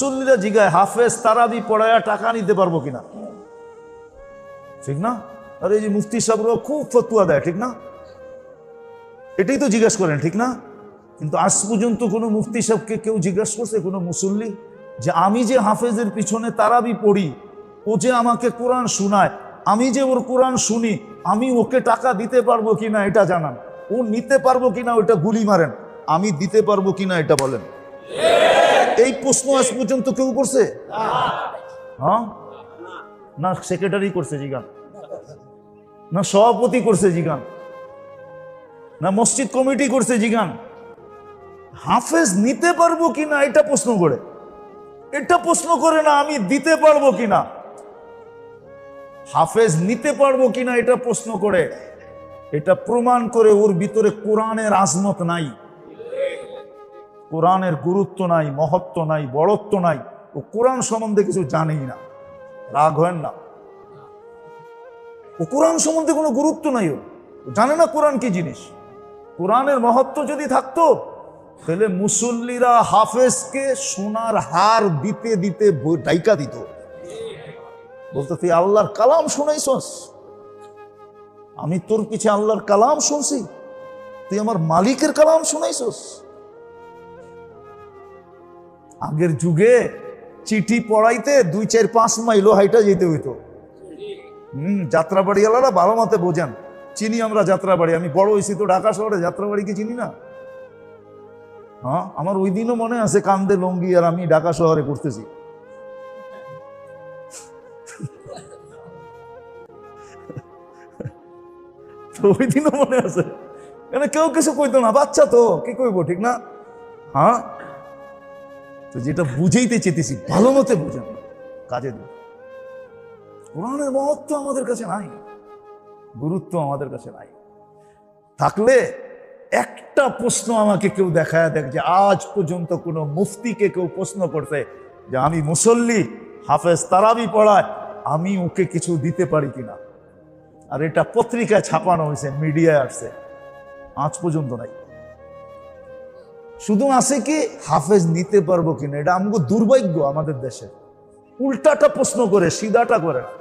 মুসল্লিরা জিগায় হাফেজ তারাবি পড়ায়া টাকা নিতে পারবো কিনা, ঠিক না? আর এই যে মুফতি সাহেবরা খুব ফতুয়া দেয়, ঠিক না? এটাই তো জিজ্ঞাসা করেন, ঠিক না? কিন্তু আজ পর্যন্ত কোনো মুফতি সাহেবকে কেউ জিজ্ঞাসা করছে, কোনো মুসল্লি, যে আমি যে হাফেজের পিছনে তারাবি পড়ি, ও যে আমাকে কোরআন শোনায়, আমি যে ওর কোরআন শুনি, আমি ওকে টাকা দিতে পারবো কিনা এটা জানান। ও নিতে পারবো কিনা ওটা গুলি মারেন, আমি দিতে পারবো কিনা এটা বলেন। এই প্রশ্ন আজ পর্যন্ত কেউ করছে? হ্যাঁ, না সেক্রেটারি করছে জিগান, না সভাপতি করছে জিগান, না মসজিদ কমিটি করছে জিগান। হাফেজ নিতে পারবো কিনা এটা প্রশ্ন করে, এটা প্রশ্ন করে না আমি দিতে পারবো কিনা। হাফেজ নিতে পারবো কিনা এটা প্রশ্ন করে, এটা প্রমাণ করে ওর ভিতরে কোরআনের আজমত নাই, কোরআনের গুরুত্ব নাই, মহত্ব নাই, বড়ত্ব নাই। ও কোরআন সম্বন্ধে কিছু জানেই না। রাগ হয় না, ও কোরআন সম্বন্ধে কোনো গুরুত্ব নাই, ও জানে না কোরআন কি জিনিস। কোরআনের মহত্ব যদি থাকতো তাহলে মুসল্লিরা হাফেজকে সোনার হার দিতে দিতে ডাইকা দিত, বলতো তুই আল্লাহর কালাম শোনাইছস, আমি তোর পিছে আল্লাহর কালাম শুনছি, তুই আমার মালিকের কালাম শোনাইছস। আগের যুগে চিঠি পড়াইতে 2-4-5 মাইলও হাইটা যেতে হইতো। যাত্রাবাড়ি আলারা ভালো মতে বোঝেন, চিনি আমরা যাত্রাবাড়ি, আমি বড় হয়েছি তো ঢাকা শহরে, যাত্রাবাড়িকে চিনি না? হ্যাঁ, আমার ওই দিনও মনে আছে কান্দে লঙ্গি আর আমি ঢাকা শহরে করতেছি। তো ওই দিনও মনে আছে, কেন কেউ কিছু কইতো না, বাচ্চা তো কি কইবো, ঠিক না? হ্যাঁ, তো যেটা বুঝাইতে চেতেছি ভালো মতে বুঝেন, কাজে দিন। কোরআনের মহত্ব আমাদের কাছে নাই, গুরুত্ব আমাদের কাছে নাই। থাকলে একটা প্রশ্ন আমাকে কেউ দেখায় দেখ যে আজ পর্যন্ত কোনো মুফতিকে কেউ প্রশ্ন করতে যে আমি মুসল্লি, হাফেজ তারাবি পড়ায়, আমি ওকে কিছু দিতে পারি কিনা। আর এটা পত্রিকায় ছাপানো হয়েছে, মিডিয়ায় আসছে, আজ পর্যন্ত নাই। শুধু আছে কি হাফেজ নিতে পারবো কিনা, এটা আমাকে দুর্ভাগ্য আমাদের দেশে। উল্টাটা প্রশ্ন করে, সিধাটা করে না।